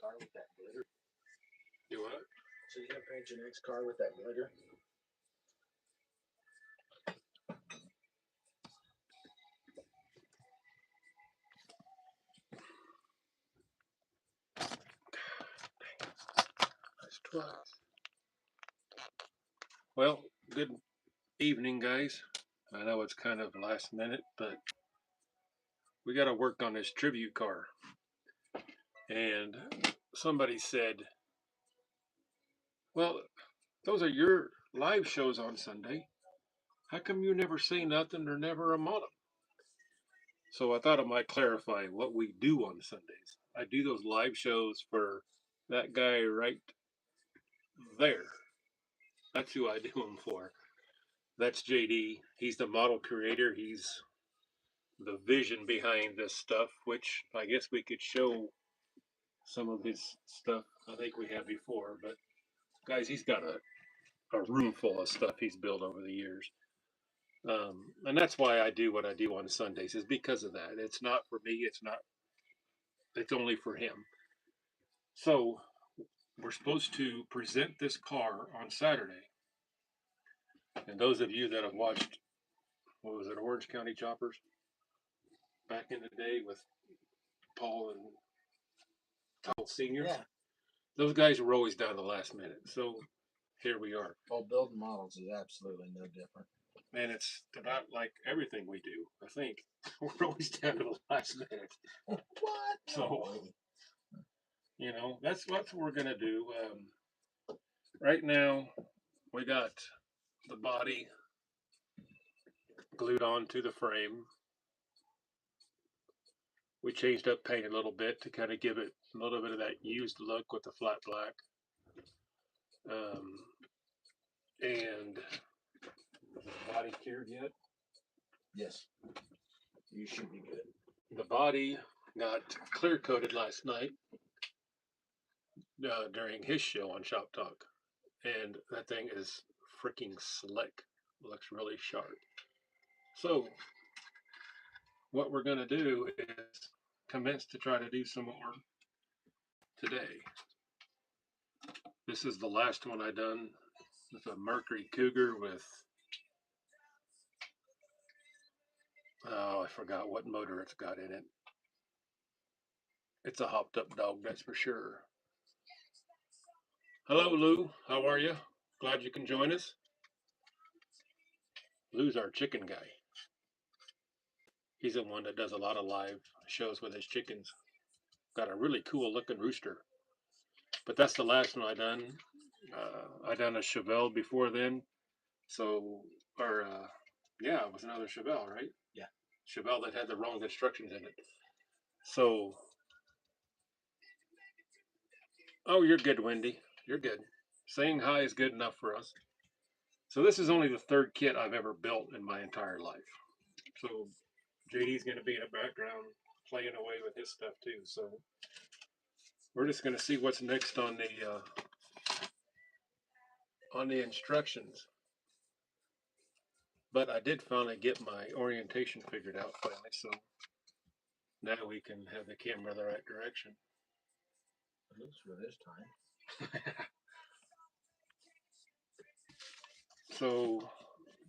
car with that glitter? Do what? So you gonna paint your next car with that glitter? That's twice. Well, good evening, guys. I know it's kind of last minute, but we got to work on this tribute car. And somebody said, well, those are your live shows on Sunday. How come you never say nothing or never am on them? So I thought I might clarify what we do on Sundays. I do those live shows for that guy right there. That's who I do them for. That's JD. He's the model creator. He's the vision behind this stuff, which I guess we could show some of his stuff. I think we have before, but guys, he's got a room full of stuff he's built over the years. And that's why I do what I do on Sundays, is because of that. It's not for me. It's only for him. So we're supposed to present this car on Saturday. And those of you that have watched, what was it, Orange County Choppers back in the day with Paul and Paul Sr., Yeah. those guys were always down to the last minute. So here we are. Well, building models is absolutely no different. And it's about like everything we do, I think. We're always down to the last minute. What? So, that's what we're going to do. Right now, we got the body glued onto the frame. We changed up paint a little bit to kind of give it a little bit of that used look with the flat black. And body cured yet? Yes. You should be good. The body got clear coated last night during his show on Shop Talk. And that thing is freaking slick. Looks really sharp. So what we're going to do is commence to try to do some more today. This is the last one I done with a Mercury Cougar with, oh, I forgot what motor it's got in it. It's a hopped up dog, that's for sure. Hello, Lou. How are you? Glad you can join us. Lou's our chicken guy. He's the one that does a lot of live shows with his chickens. Got a really cool looking rooster. But that's the last one I done. I done a Chevelle before then. So, yeah, it was another Chevelle, right? Yeah. Chevelle that had the wrong instructions in it. So, oh, you're good, Wendy. You're good. Saying hi is good enough for us. So this is only the third kit I've ever built in my entire life. So JD's going to be in the background playing away with his stuff too. So we're just going to see what's next on the instructions. But I did finally get my orientation figured out finally, so now we can have the camera the right direction. At least for this time. So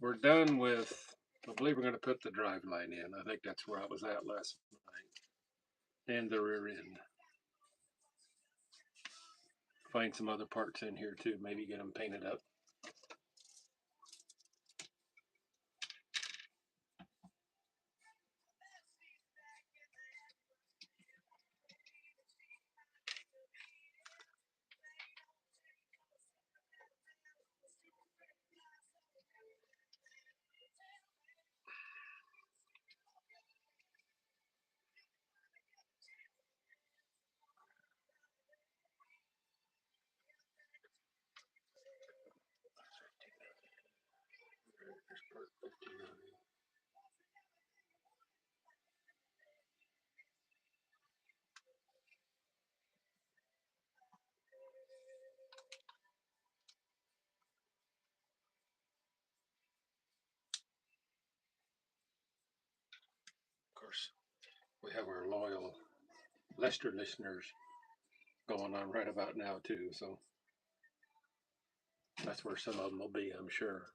we're done with, I believe we're going to put the drive line in. I think that's where I was at last night. And the rear end. Find some other parts in here too, maybe get them painted up. Of course, we have our loyal Lester listeners going on right about now too. So that's where some of them will be, I'm sure.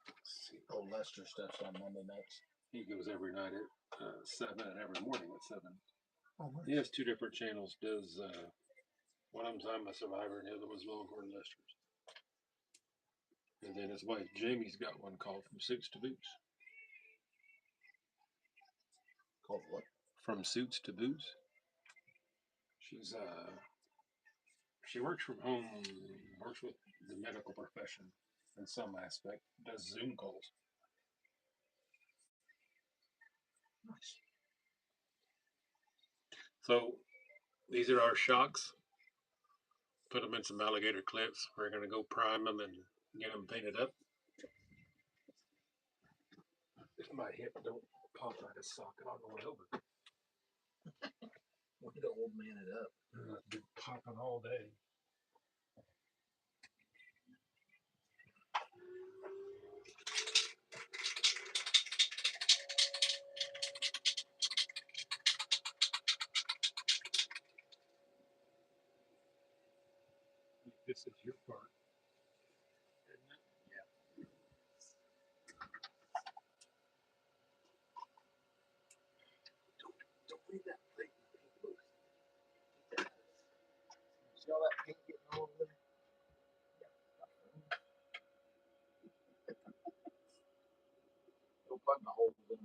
Let's see. Oh, Lester stuff's on Monday nights. He goes every night at 7 and every morning at 7. Oh, He has two different channels. Does one of them's I'm a Survivor and the other one's Longhorn Lester's. And then his wife Jamie's got one called From Suits to Boots. Called what? From Suits to Boots. She works from home, works with the medical profession in some aspect, does Zoom calls. Nice. So these are our shocks. Put them in some alligator clips. We're going to go prime them and get them painted up. If my hip don't pop like a socket, I'll go over. Way to old man it up. Been popping all day. This is your part. Don't leave that plate loose. See all that paint getting all over there? Don't plug the holes in.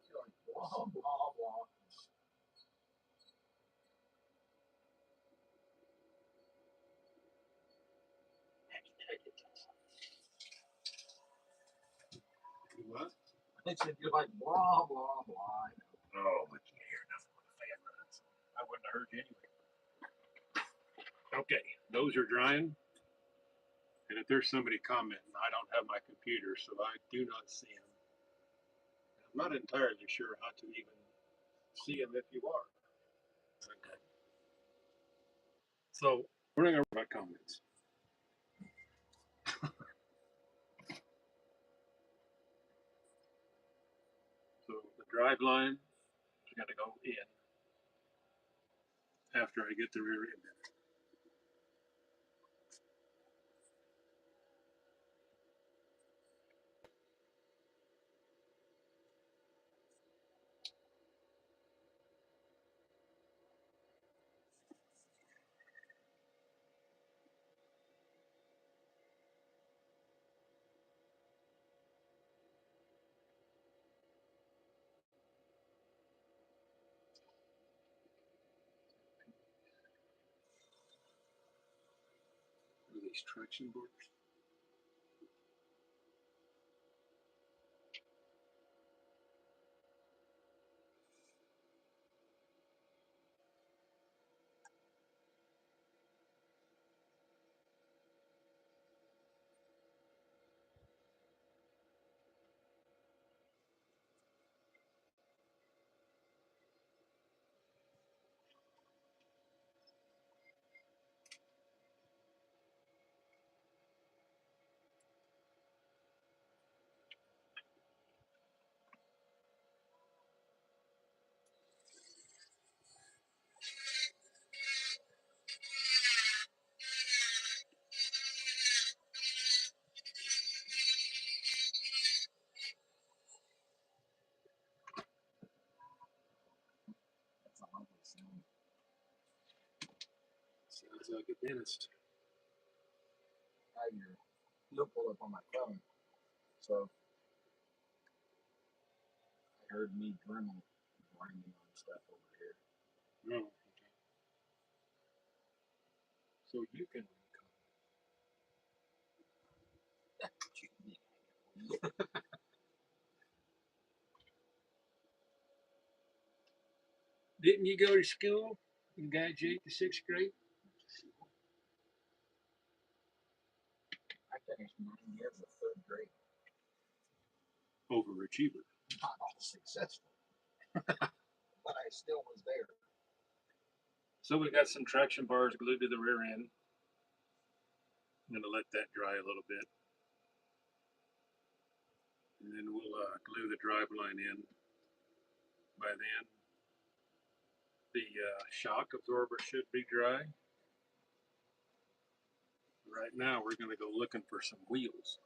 You're like, blah, blah, blah. What? I said, you're like, blah, blah, blah. Oh, but you hear nothing when the fan runs. I wouldn't have heard you anyway. Okay, those are drying. And if there's somebody commenting, I don't have my computer, so I do not see them. I'm not entirely sure how to even see them if you are. Okay. So we're going to go about comments. So the drive line is going to go in after I get the rear end in. What are these traction bars? That's a lovely sound. Sounds like a dentist. I have your note pulled up on my phone. So I heard me Dremel grinding on stuff over here. No. Okay. So you can. Didn't you go to school and graduate the 6th grade? I finished 9 years of 3rd grade. Overachiever. Not all successful, but I still was there. So we got some traction bars glued to the rear end. I'm going to let that dry a little bit. And then we'll glue the drive line in. By then, the shock absorber should be dry. Right now, we're going to go looking for some wheels.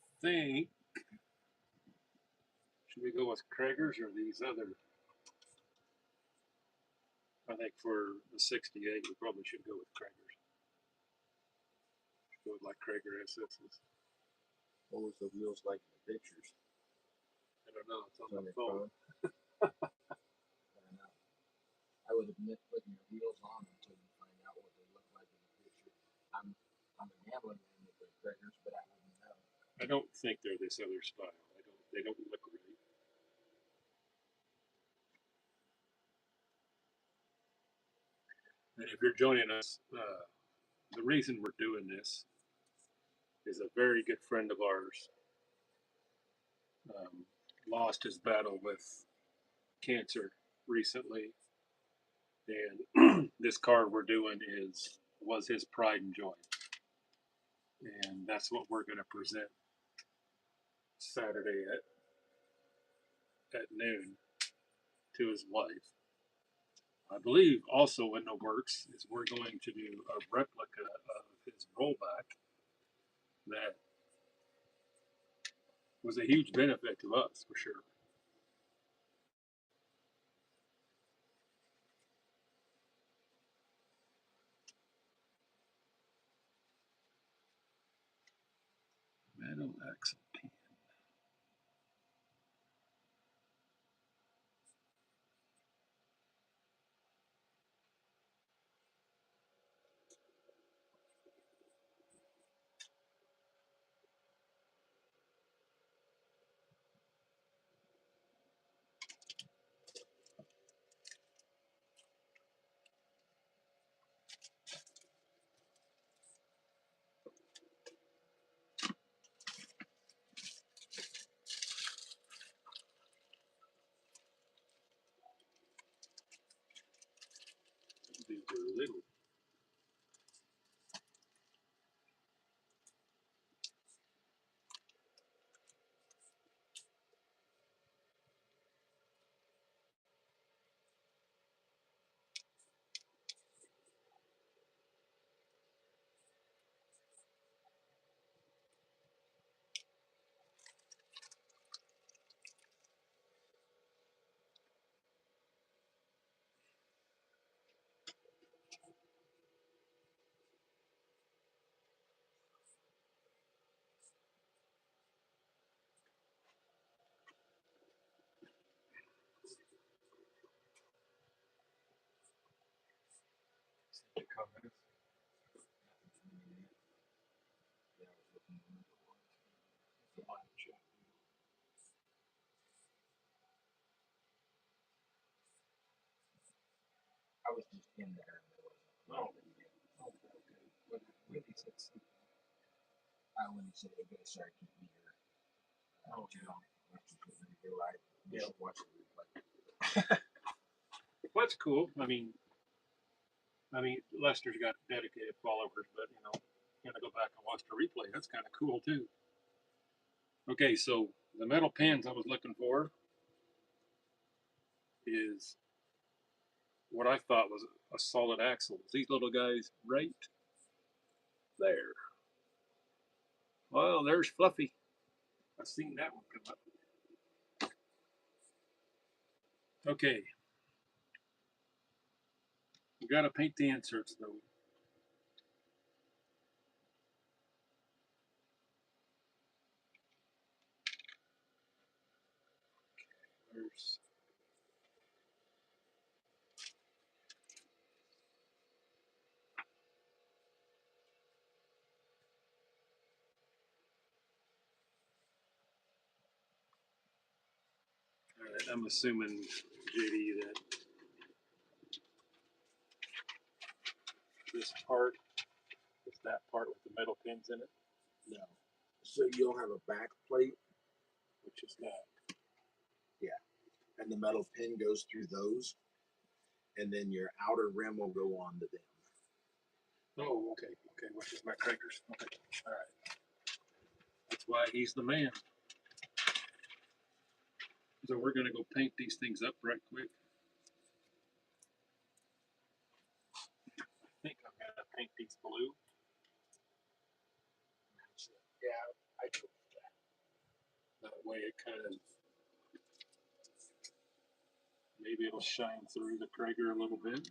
I think, should we go with Krager's or these other? I think for the 68, we probably should go with Krager's. Go with like Krager SS's. What was the wheels like in the pictures? I don't know. It's on On the your phone. I don't know. I would admit putting your wheels on until you find out what they look like in the picture. I'm a gambling man with the Gregors, but I wouldn't know. I don't think they're this other style. They don't look right. And if you're joining us, the reason we're doing this is a very good friend of ours lost his battle with cancer recently, and this card we're doing was his pride and joy, and that's what we're going to present Saturday at noon to his wife. I believe also in the works is we're going to do a replica of his rollback that was a huge benefit to us for sure. Metal axle pan. These are little. Comments. Yeah, I was looking at the ones. The orange. I was just in there and there was Oh, when he said something. When he said, "Okay, sorry, keep me here." You're right. You should watch the replay. that's cool. I mean, Lester's got dedicated followers, but gonna go back and watch the replay. That's kind of cool too. Okay, so the metal pins I was looking for is what I thought was a solid axle. These little guys right there. Well, there's Fluffy. I've seen that one come up. Okay. We got to paint the inserts though. There's all right, I'm assuming, JD, that this part is that part with the metal pins in it. No. So you'll have a back plate, Which is that. and the metal pin goes through those, and then your outer rim will go on to them. Oh, okay. Okay, which is my crankers. Okay. All right. That's why he's the man. So we're going to go paint these things up right quick. I think I'm going to paint these blue. Yeah, I do that. That way it kind of, maybe it'll shine through the Traeger a little bit.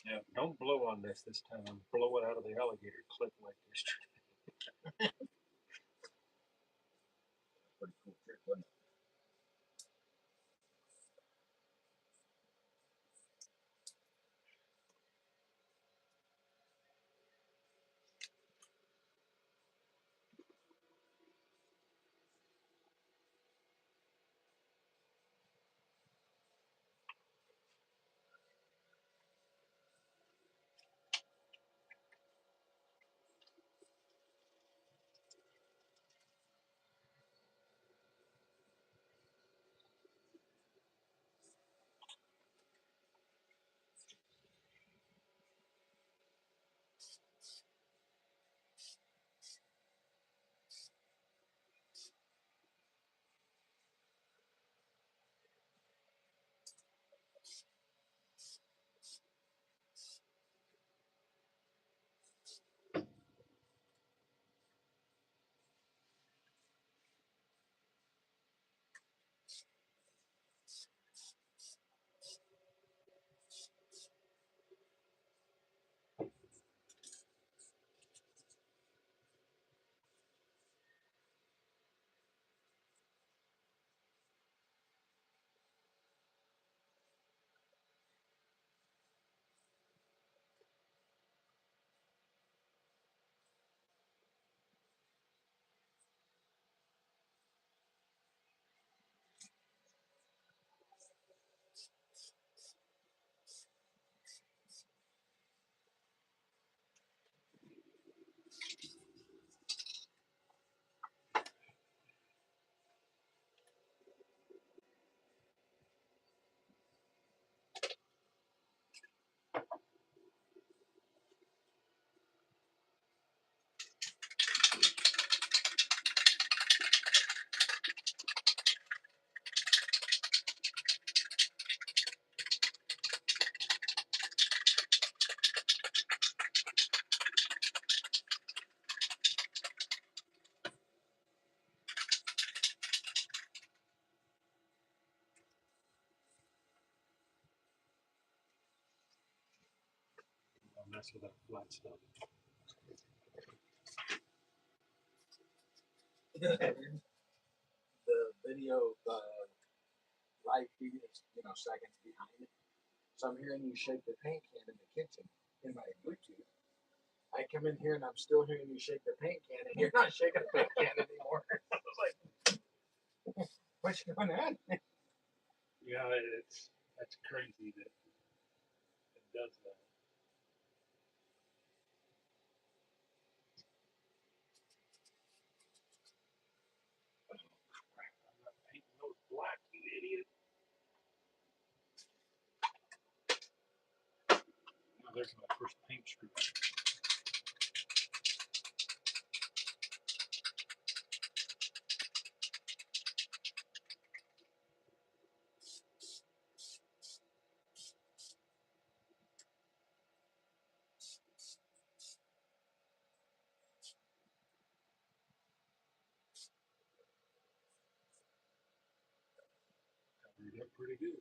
Yeah, don't blow on this time. Blow it out of the alligator clip like this. Pretty cool trick, wasn't it? Don't mess with that flat stuff. The video, live feed is, seconds behind it. So I'm hearing you shake the paint can in the kitchen in my Bluetooth. I come in here and I'm still hearing you shake the paint can, and you're not shaking the paint can anymore. I was like, what's going on? Yeah, that's crazy that it does that. I'm not painting those black, you idiot. There's my first paint strip. Covered up pretty good.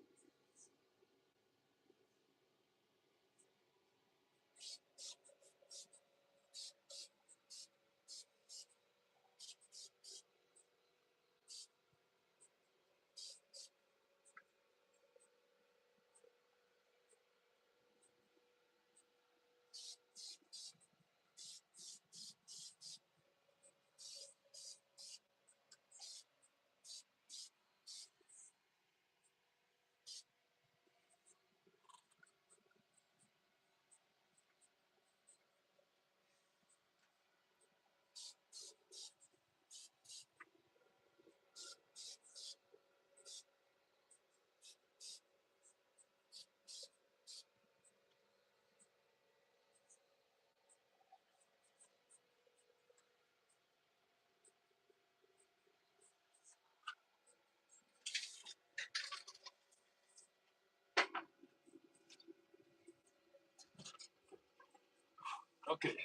Okay,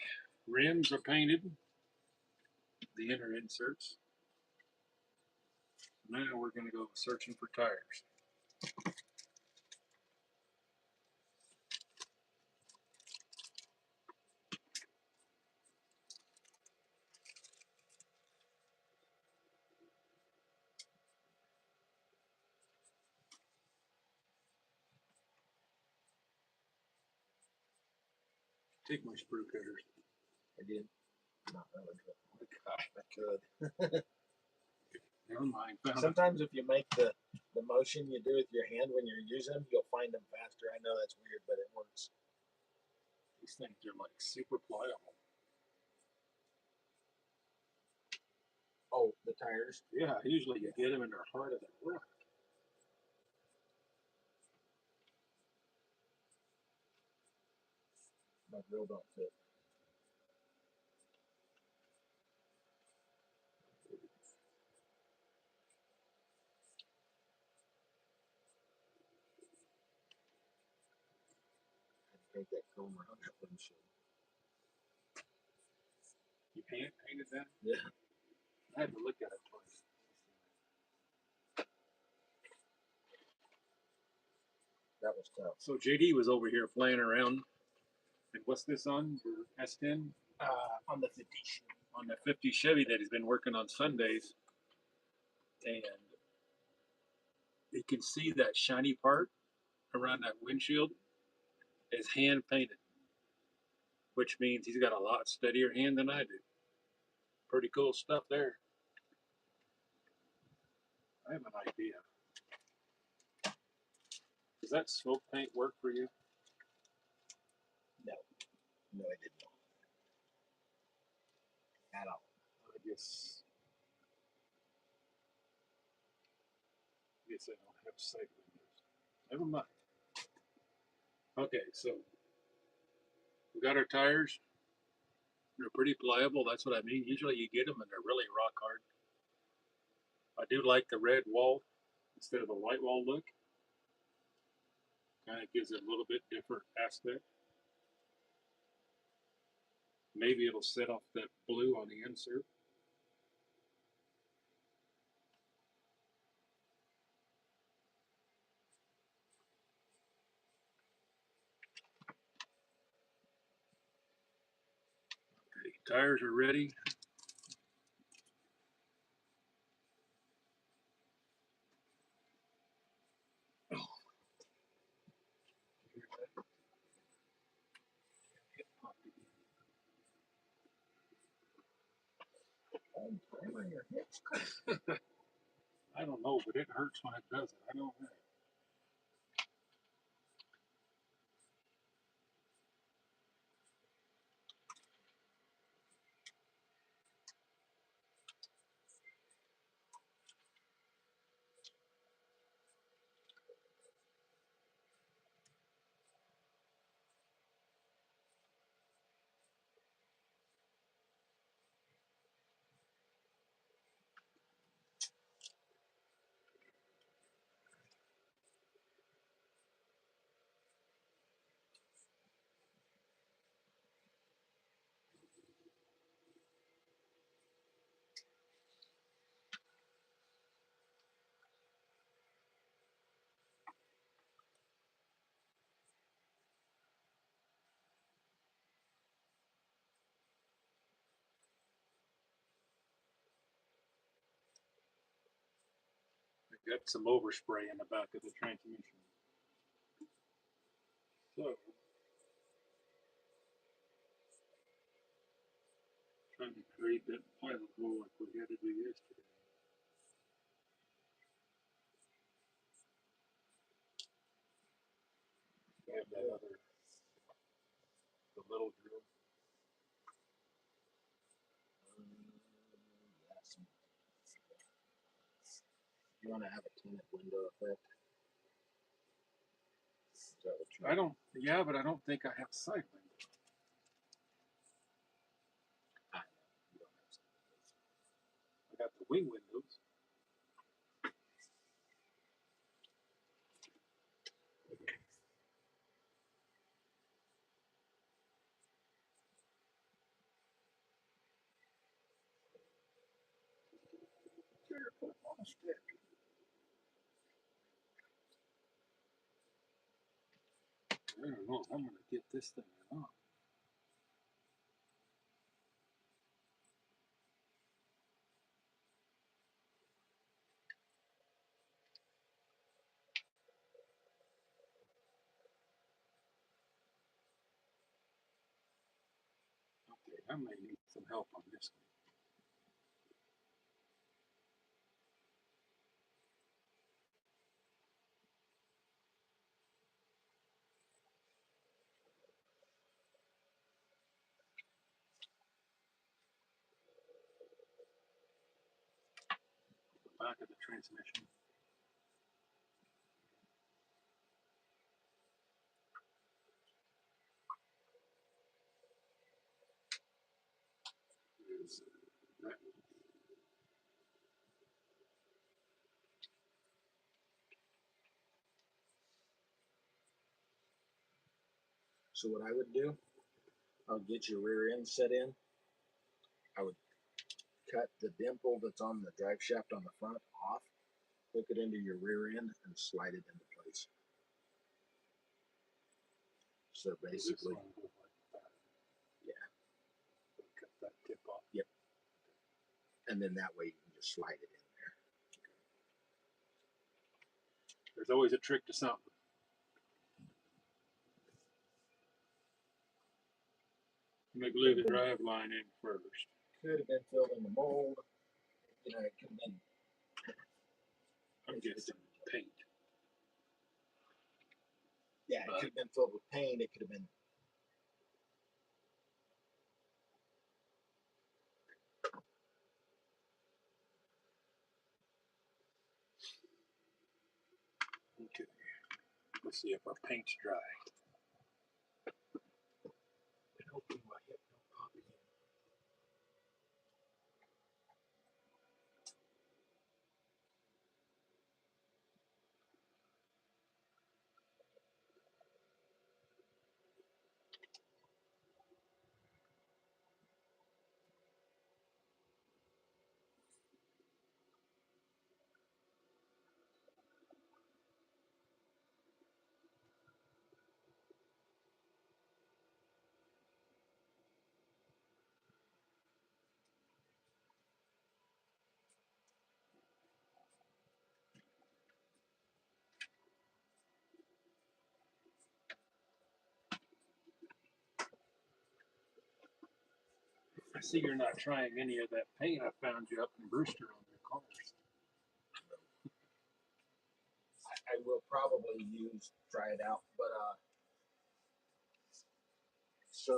rims are painted, the inner inserts. Now we're going to go searching for tires. Take my sprue cutters. I did. Not really. God, I could. never mind. Found it. Sometimes if you make the motion you do with your hand when you're using them, you'll find them faster. I know that's weird, but it works. These things are like super pliable. Oh, the tires. Yeah, usually you get them and they're harder than rock. My drill don't fit. I had to take that chrome around that windshield. You hand painted that? Yeah. I had to look at it twice. That was tough. So JD was over here playing around. And what's this on? Your S10? On the 50. On the 50 Chevy that he's been working on Sundays. And you can see that shiny part around that windshield is hand painted, which means he's got a lot steadier hand than I do. Pretty cool stuff there. I have an idea. Does that smoke paint work for you? No. No, I did not. At all. I guess I don't have sight windows. Never mind. Okay, so we got our tires. They're pretty pliable. That's what I mean. Usually you get them and they're really rock hard. I do like the red wall instead of the white wall look. Kind of gives it a little bit different aspect. Maybe it'll set off that blue on the insert. Okay, tires are ready. Time on your hips. I don't know, but it hurts when it does it. I know that. got some overspray in the back of the transmission. So, trying to create that pilot hole like we had to do yesterday. Have that other, the little drill. Yes. You want to have a tinted window effect? Is that what you I don't, yeah, but I don't think I have side window. You don't have something. I got the wing windows. Here, put it on a stick. I don't know. I'm gonna get this thing off. Okay, I may need some help on this one. The back of the transmission. Is that So what I would do, I would get your rear end set in. I would cut the dimple that's on the drive shaft on the front off, hook it into your rear end, and slide it into place. So basically, this one goes like that. yeah. Cut that tip off. Yep. And then that way you can just slide it in there. There's always a trick to something. Make glue the drive line in first. Could have been filled in the mold. You know, it could have been. I'm guessing paint. Yeah, it could have been filled with paint. It could have been. Okay. Let's see if our paint's dry. And hopefully my hip don't pop again. I see you're not trying any of that paint I found you up in Brewster on your cars. I will probably try it out, but so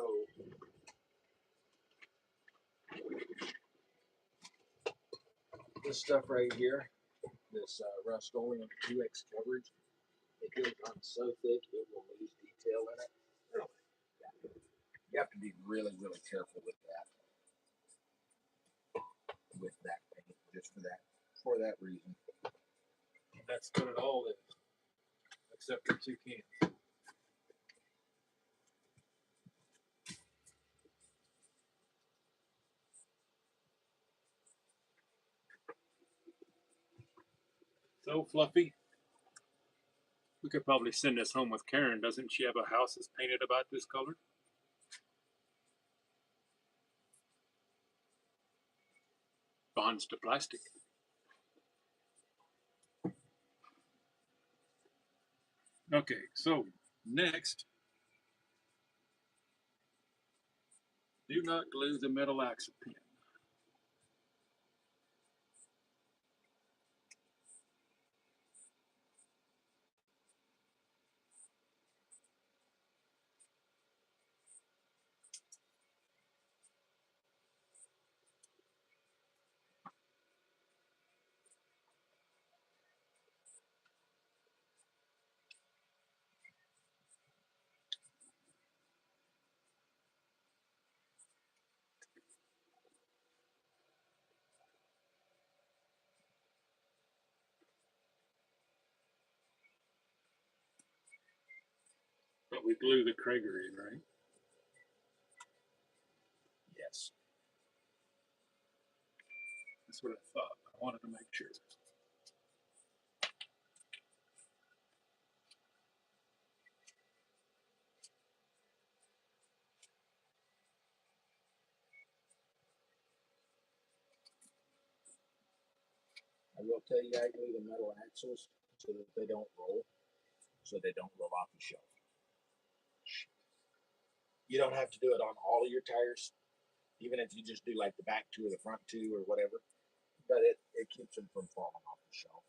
this stuff right here, this Rust-Oleum 2X coverage, it goes on so thick it will lose detail in it. Yeah. You have to be really, really careful with that. With that paint, just for that reason. That's what it all is, except for 2 cans. So Fluffy, we could probably send this home with Karen. Doesn't she have a house that's painted about this color? Bonds to plastic. Okay, so next, do not glue the metal accent pin. But we glue the Krager in, right? Yes. That's what I thought. I wanted to make sure. I will tell you, I glue the metal axles so that they don't roll, so they don't roll off the shelf. You don't have to do it on all of your tires, even if you just do like the back two or the front two or whatever. But it keeps them from falling off the shelf.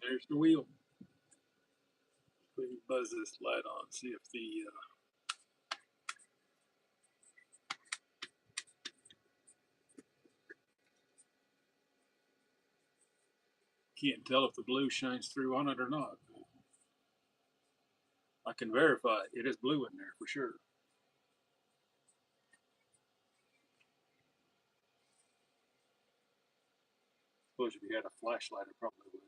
There's the wheel. Let me buzz this light on, see if the can't tell if the blue shines through on it or not. I can verify it is blue in there for sure. Suppose if you had a flashlight, it probably would.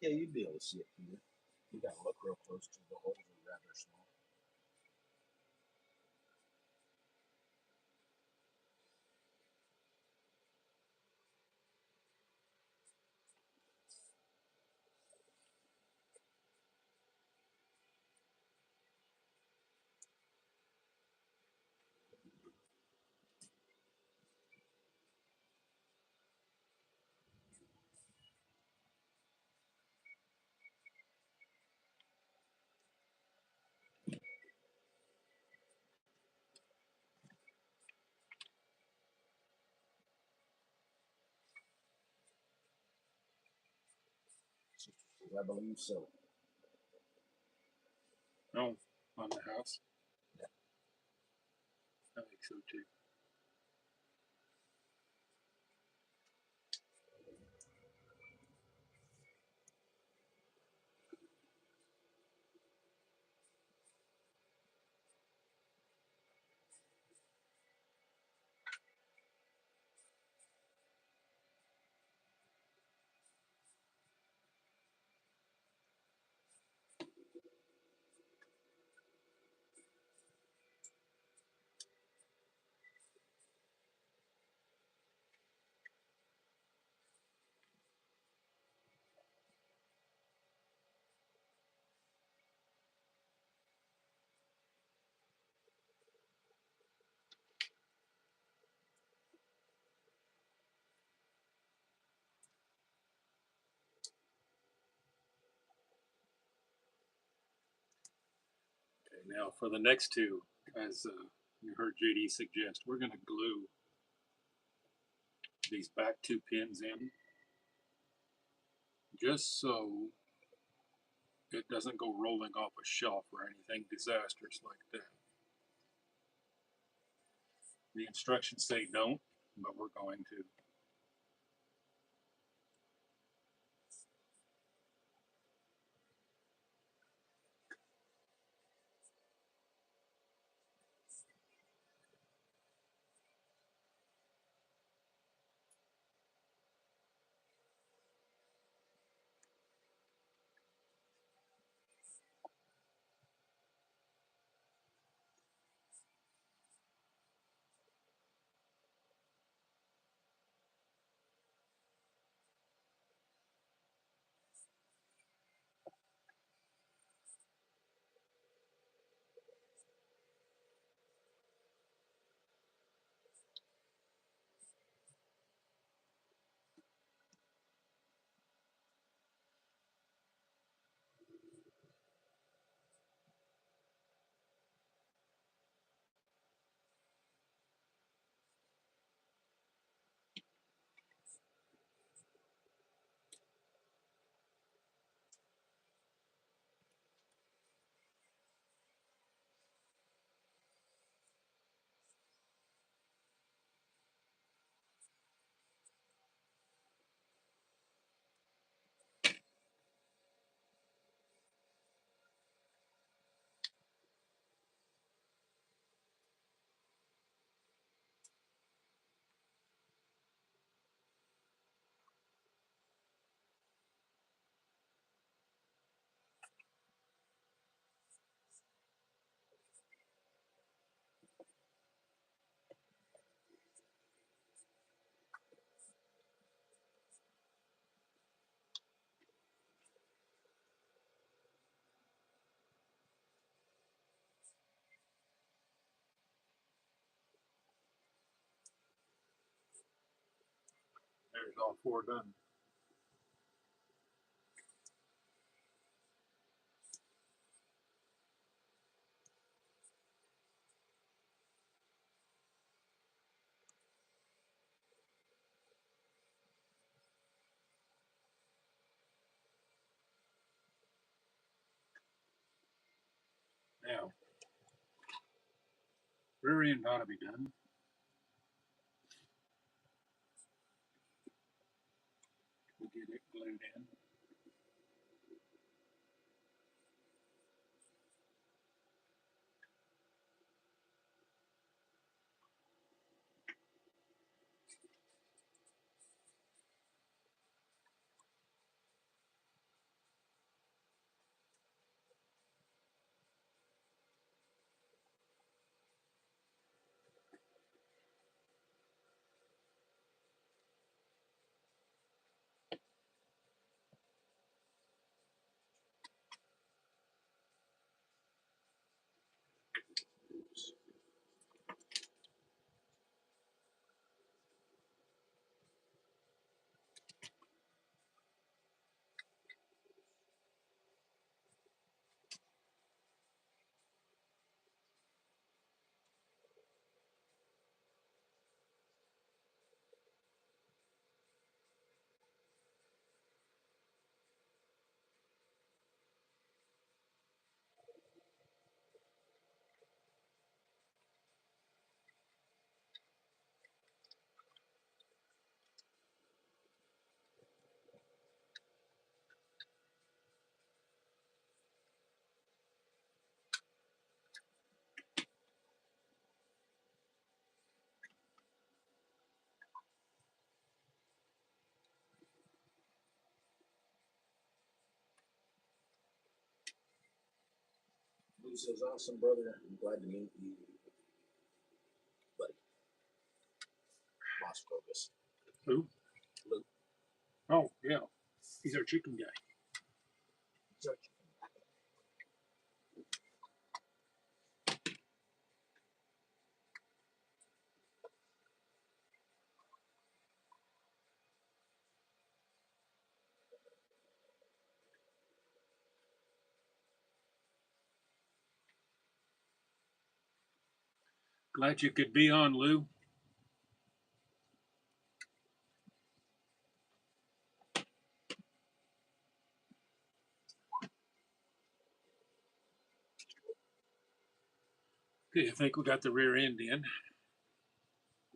Yeah, you'd be able to see it here. You got to look real close to the holes are rather small. I believe so. No, on the house. Yeah. I think so too. Okay, now for the next two, as you heard JD suggest, we're going to glue these back two pins in just so it doesn't go rolling off a shelf or anything disastrous like that. The instructions say don't, but we're going to. all 4 done. Now, rear end ought to be done. We'll get it glued in. Lou says, awesome, brother. I'm glad to meet you, buddy. Lost focus. Who? Lou. Oh, yeah. He's our chicken guy. Glad you could be on, Lou. Okay, I think we got the rear end in.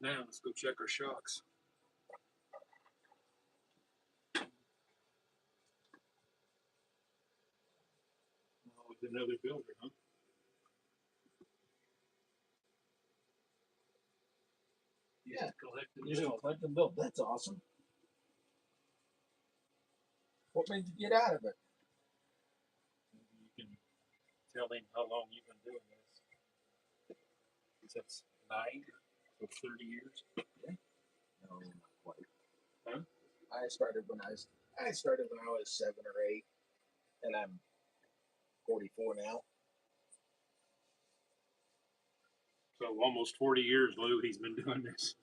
Now let's go check our shocks. Oh, with another builder, huh? Yeah, collect and build. That's awesome. What made you get out of it? Maybe you can tell him how long you've been doing this. Since 9, so 30 years. No, not quite. Huh? I started when I was 7 or 8, and I'm 44 now. So almost 40 years, Lou, he's been doing this.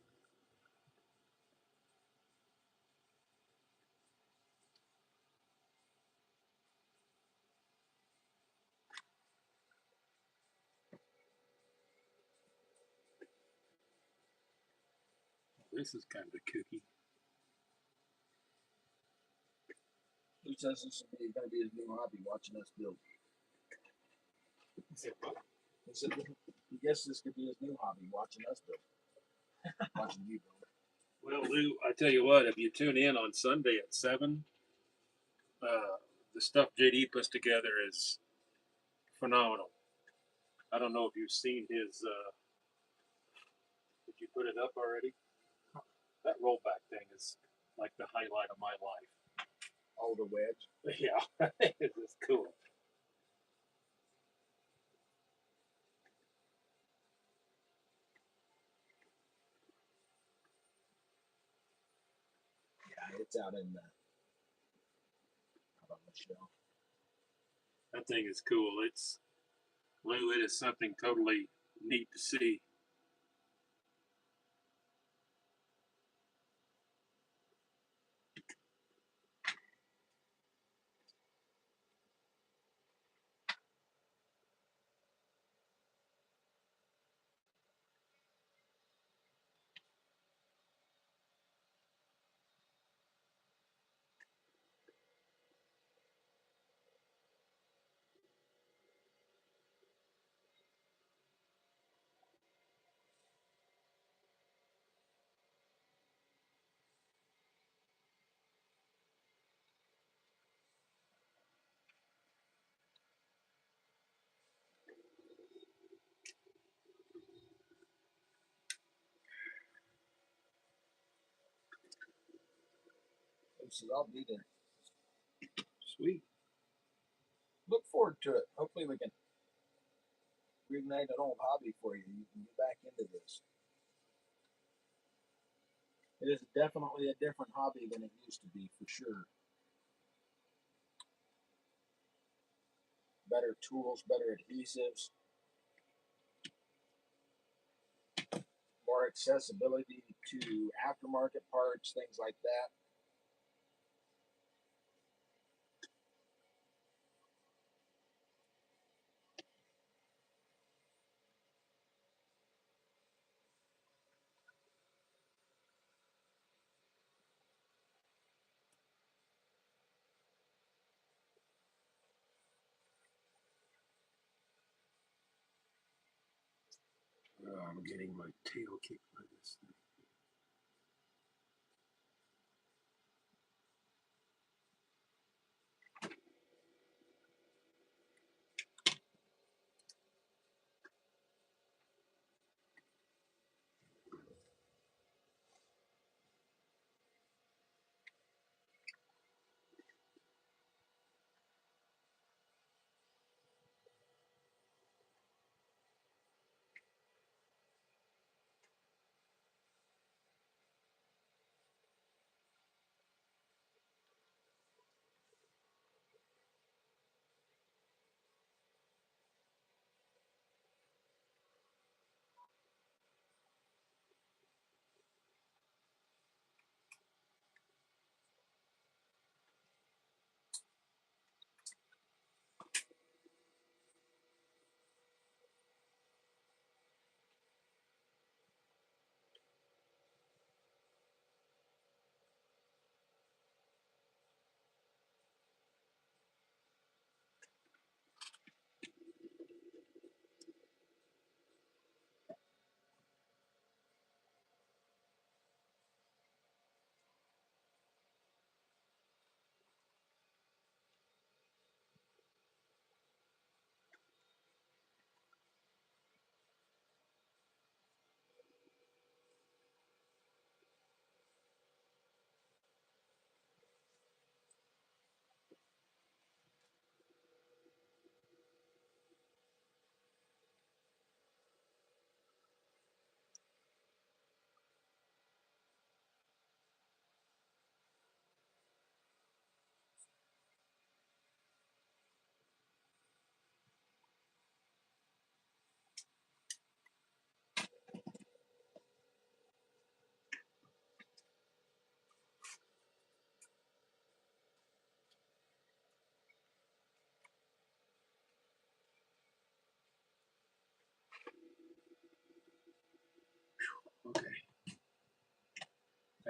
This is kind of kooky. Who says this is going to be his new hobby, watching us build? He said, what? He said, he guess this could be his new hobby, watching us build. Watching you build. Well, Lou, I tell you what, if you tune in on Sunday at 7, the stuff JD puts together is phenomenal. I don't know if you've seen his, did you put it up already? That rollback thing is like the highlight of my life. Oh, the wedge? Yeah, it's cool. Yeah, it's out on the shelf. That thing is cool. It's, Lou, it is something totally neat to see. He says, I'll be there. Sweet. Look forward to it. Hopefully we can reignite an old hobby for you. You can get back into this. It is definitely a different hobby than it used to be, for sure. Better tools, better adhesives, more accessibility to aftermarket parts, things like that. I'm getting my tail kicked by this thing. Okay.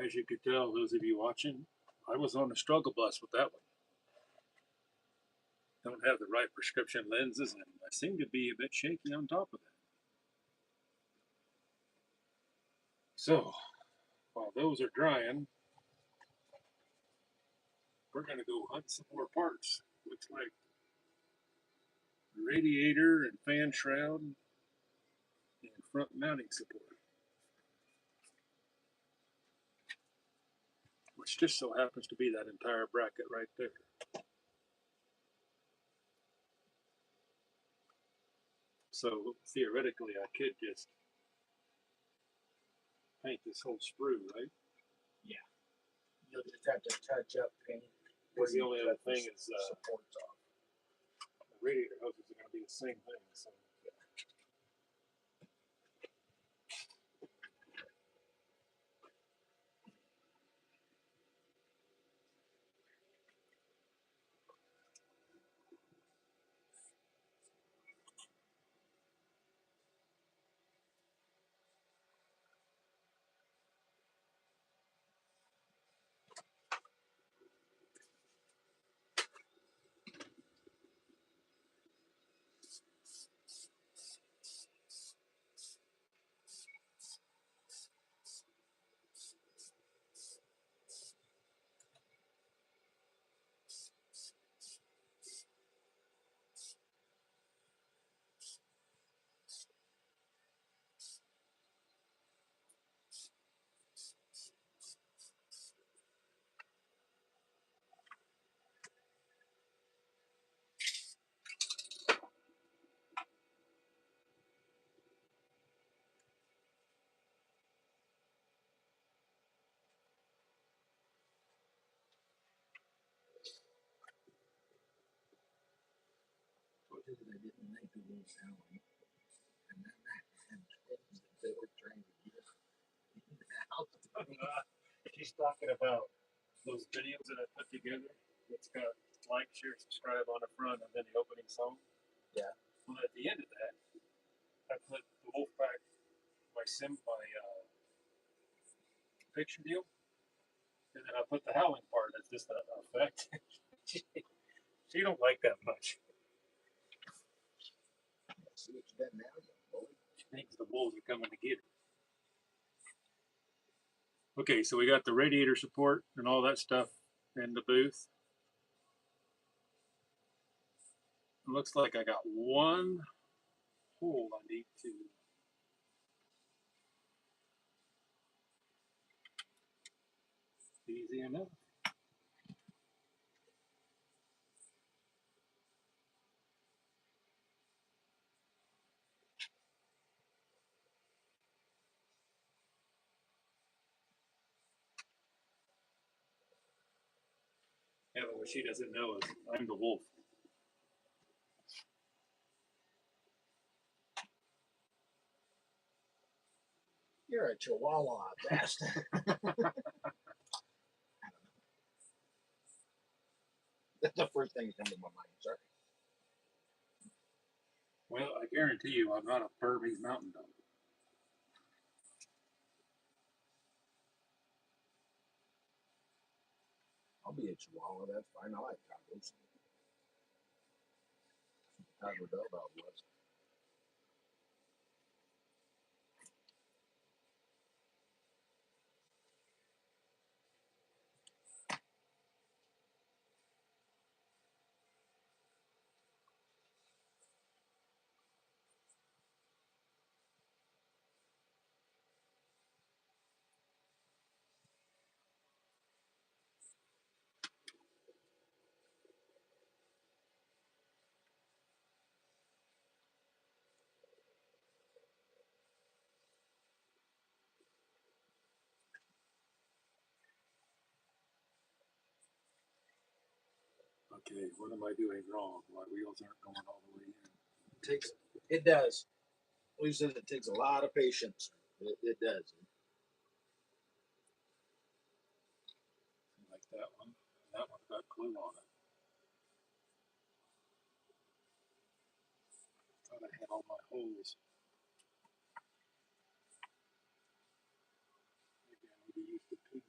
As you could tell, those of you watching, I was on a struggle bus with that one. Don't have the right prescription lenses, and I seem to be a bit shaky on top of that. So, while those are drying, we're going to go hunt some more parts. Looks like radiator and fan shroud and front mounting support, which just so happens to be that entire bracket right there. So theoretically, I could just paint this whole sprue, right? Yeah. You'll just have to touch up paint. Because the only other thing is supports off. the radiator hoses are going to be the same thing. So. because I didn't like the little sound. And then I had twins that they were trying to get in the house. She's talking about those videos that I put together. It's got like, share, subscribe on the front, and then the opening song. Yeah. Well, at the end of that, I put the Wolfpac, my picture deal, and then I put the howling part as just an effect. she don't like that much. See what you done now, young boy. She thinks the wolves are coming to get her. Okay, so we got the radiator support and all that stuff in the booth. It looks like I got one hole I need to easy enough. Yeah, but what she doesn't know is I'm the wolf. You're a chihuahua bastard. That's the first thing that comes to my mind, sorry. Well, I guarantee you I'm not a Burmese mountain dog. I'll be a chihuahua, that's fine. I like tacos. Taco Bell dog was. Okay, what am I doing wrong? My wheels aren't going all the way in. It does. We said it takes a lot of patience. It does. Like that one. That one's got glue on it. Thought I had all my holes. Maybe I need to use the pin.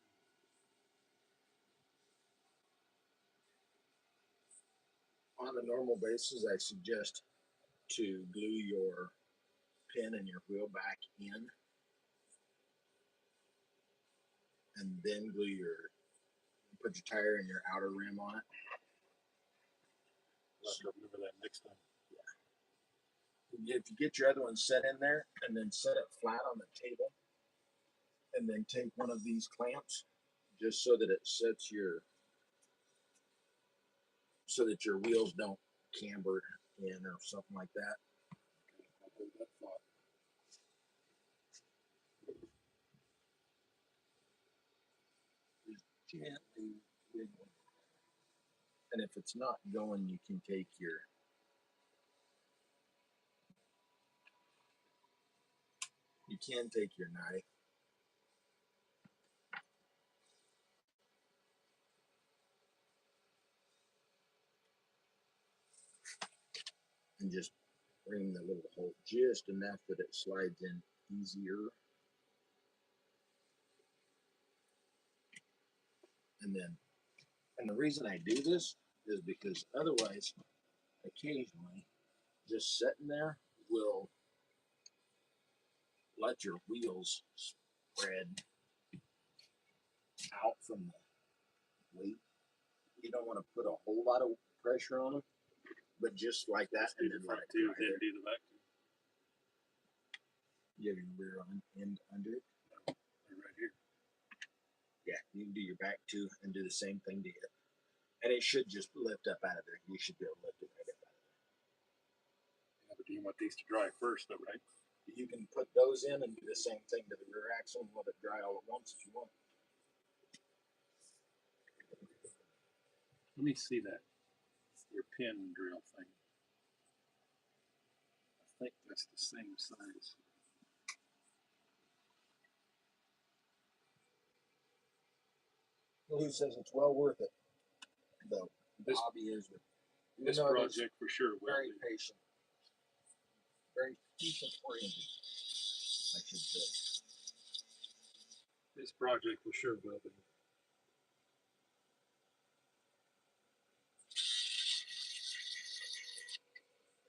On a normal basis, I suggest to glue your pin and your wheel back in, and then put your tire and your outer rim on it. I'll have to remember that next time. If you get your other one set in there and then set it flat on the table, and then take one of these clamps just so that it sets so that your wheels don't camber in or something like that. Okay, I'll hold that thought. Gently wiggle. And if it's not going, you can take your knife and just bring the little hole just enough that it slides in easier. And the reason I do this is because otherwise, occasionally, just sitting there will let your wheels spread out from the weight. You don't want to put a whole lot of pressure on them, but just like that, and then let it do, then do the back two. You have your rear end under it. No, right here. Yeah, you can do your back two and do the same thing to it. And it should just lift up out of there. You should be able to lift it right up out of there. Yeah, but you want these to dry first, though, right? You can put those in and do the same thing to the rear axle and let it dry all at once if you want. Let me see that. Your pin drill thing. think that's the same size. Lou says it's well worth it, though. The This- hobby is with This project for sure will very be. patient, very patient oriented, I should say. This project for sure will be.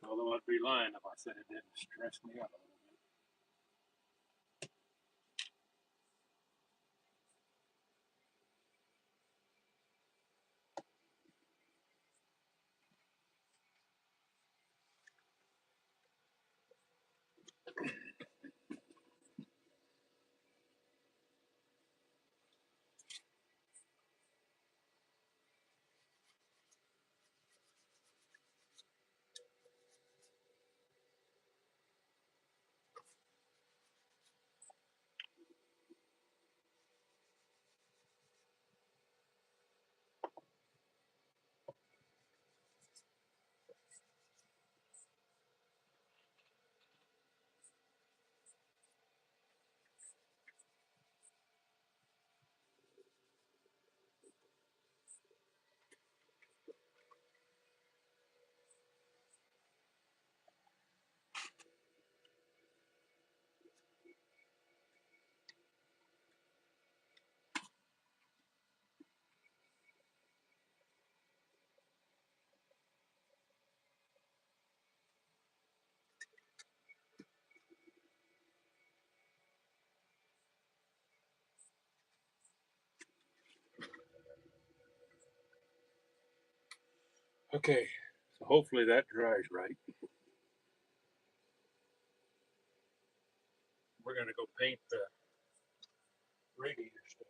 Although I'd be lying if I said it didn't stress me out a little bit. Okay, so hopefully that dries right. We're gonna go paint the radiator stuff.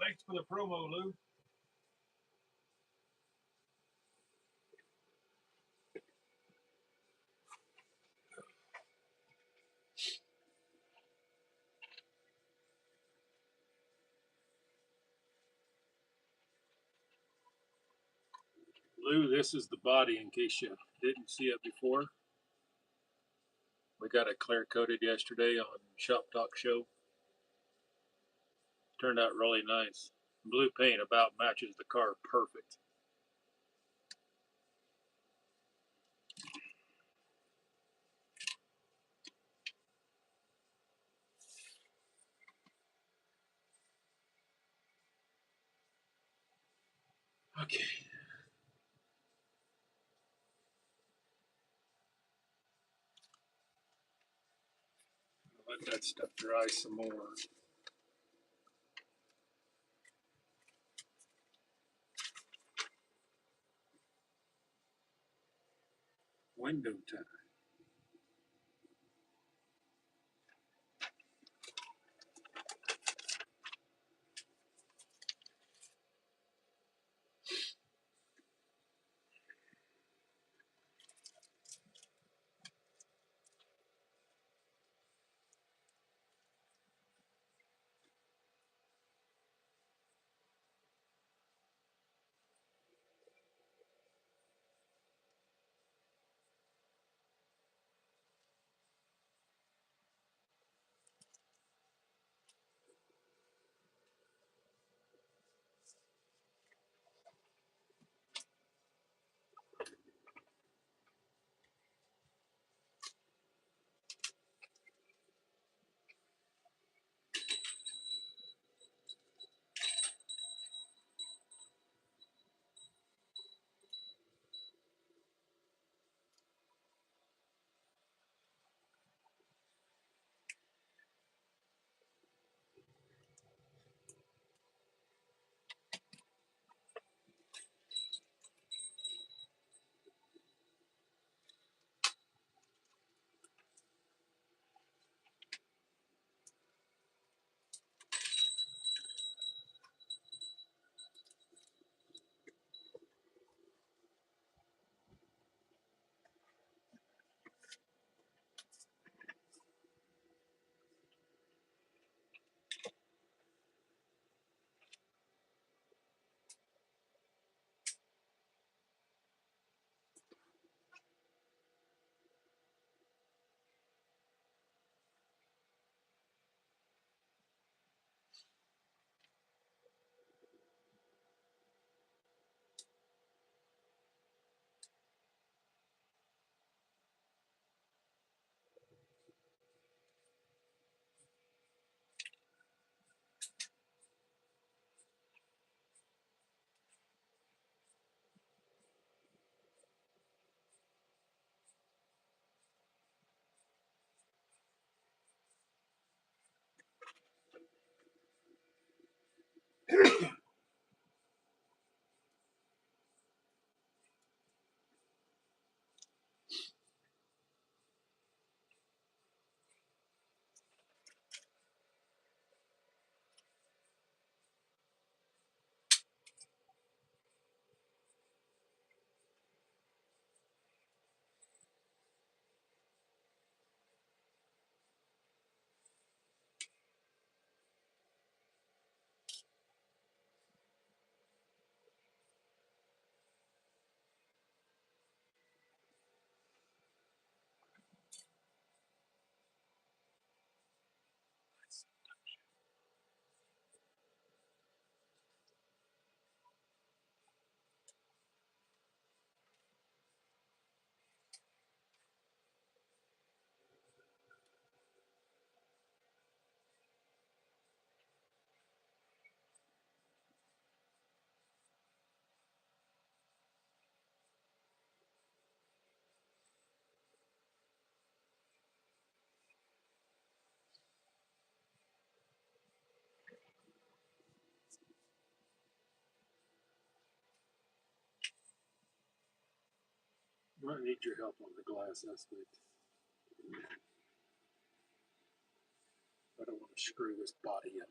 Thanks for the promo, Lou. Lou, this is the body in case you didn't see it before. We got it clear coated yesterday on Shop Talk Show. Turned out really nice. Blue paint about matches the car perfect. Okay. Let that stuff dry some more. Window time. Might need your help on the glass aspect. I don't want to screw this body up.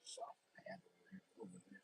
Soft pad over there.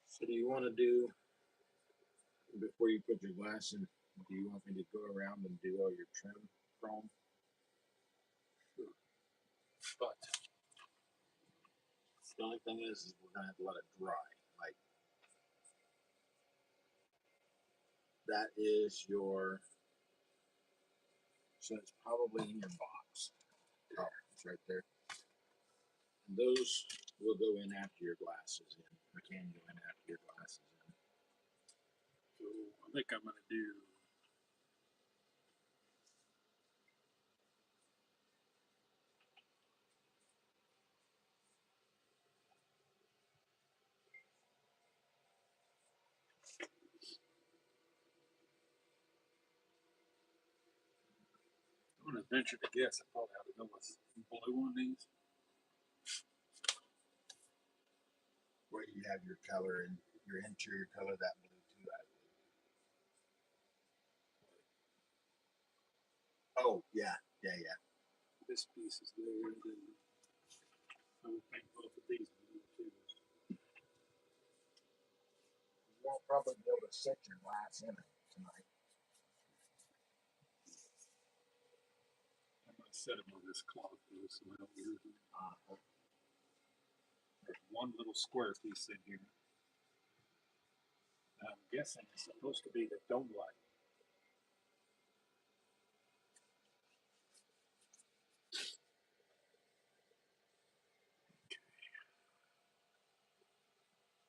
So do you want to do, before you put your glass in, do you want me to go around and do all your trim chrome? But The only thing is we're gonna have to let it dry. Like that is your, so it's probably in your box. Oh, it's right there. And those will go in after your glasses in. Or can go in after your glasses in. so I think I'm gonna do I'm gonna venture to guess I probably ought to go with blue on these. Where you have your color and your interior color, that blue too, I believe. Oh, yeah. This piece is there, and then I would think both of these blue too. You won't probably be able to set your glass in it tonight. I'm gonna set them on this cloth though, so I don't lose them. Uh, There's one little square piece in here. guessing it's supposed to be the dome light.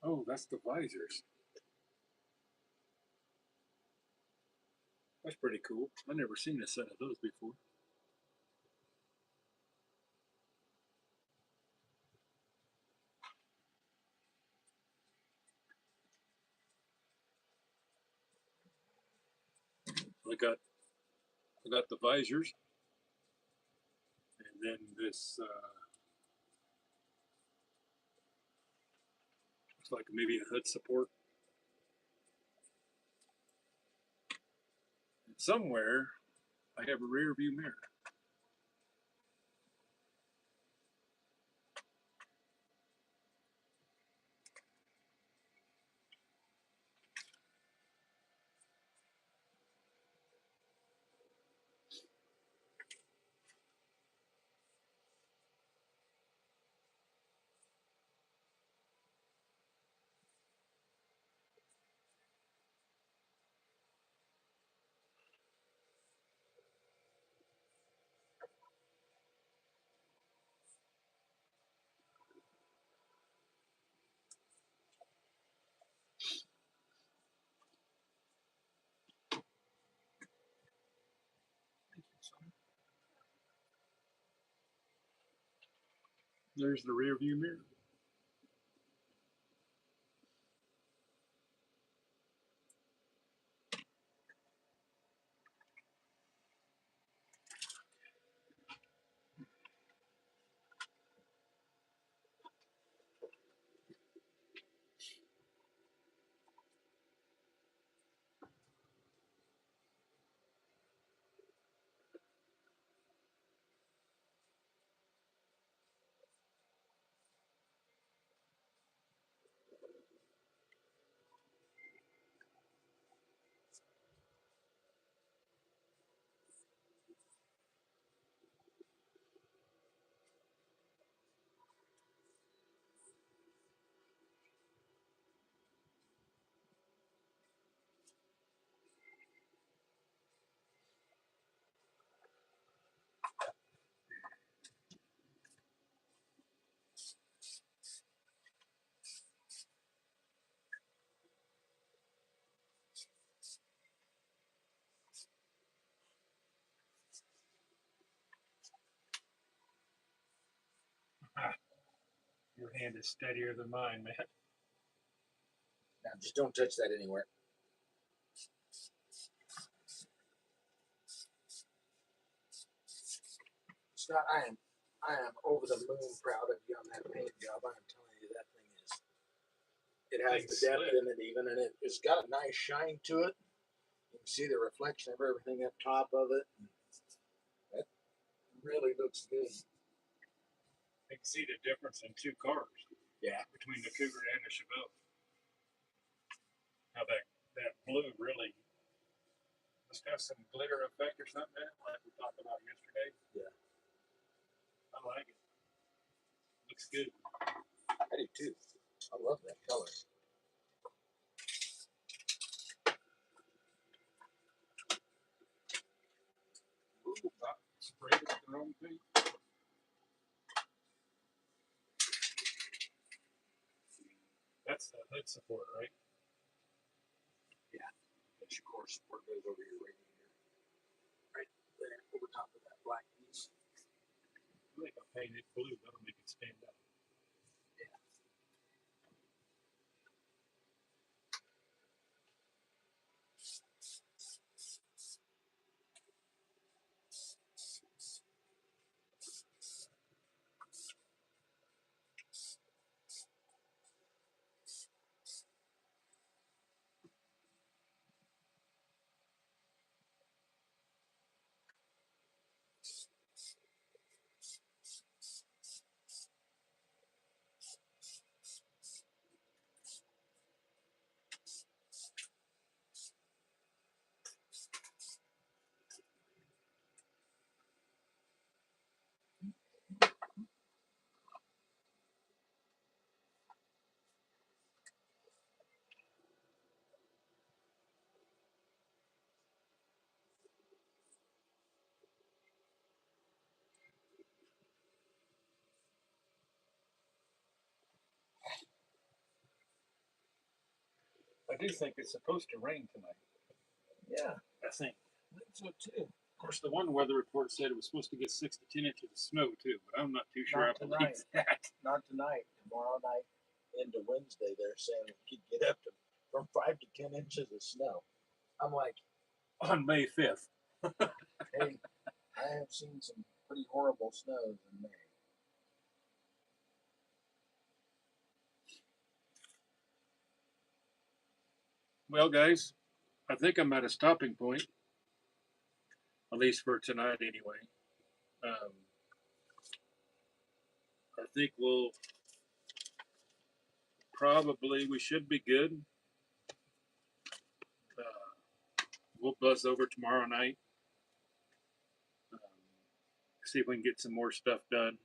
Oh, that's the visors. That's pretty cool. I've never seen a set of those before. I got the visors, and then this looks like maybe a hood support. And somewhere I have a rear view mirror. There's the rear view mirror. Your hand is steadier than mine, man. Now, just don't touch that anywhere. Scott, I am over the moon proud of you on that paint job. I am telling you, that thing is. It has the depth in it, even, and it's got a nice shine to it. You can see the reflection of everything up top of it. That really looks good. I can see the difference in two cars. Yeah. Between the Cougar and the Chevelle. How that blue really must have some glitter effect or something, like we talked about yesterday. Yeah. I like it. Looks good. I do too. I love that color. Ooh, I sprayed it the wrong thing. That's the hood support, right? Yeah. That's your core support goes over your radiator. Right there, over top of that black piece. I think I'll paint it blue. That'll make it stand out. Yeah. do think it's supposed to rain tonight. Yeah, I think. I think so too. Of course, the one weather report said it was supposed to get 6 to 10 inches of snow too, but I'm not too sure Not I believe tonight. that. Not tonight. Tomorrow night into Wednesday, they're saying we could get up to from 5 to 10 inches of snow. I'm like, On May 5th. hey, I have seen some pretty horrible snows in May. Well, guys, I think I'm at a stopping point, at least for tonight anyway. I think we should be good. We'll buzz over tomorrow night, um, see if we can get some more stuff done.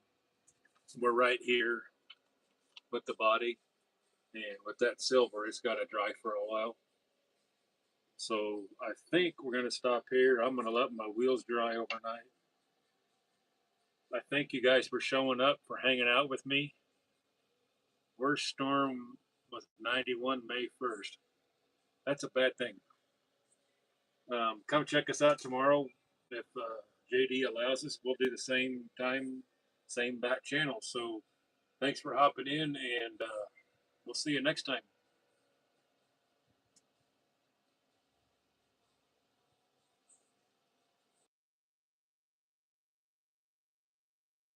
We're right here with the body, and with that silver, it's got to dry for a while. So I think we're going to stop here. I'm going to let my wheels dry overnight. I thank you guys for showing up, for hanging out with me. Worst storm was 91 May 1st. That's a bad thing. Come check us out tomorrow. If JD allows us, we'll do the same time, same back channel. So thanks for hopping in, and we'll see you next time.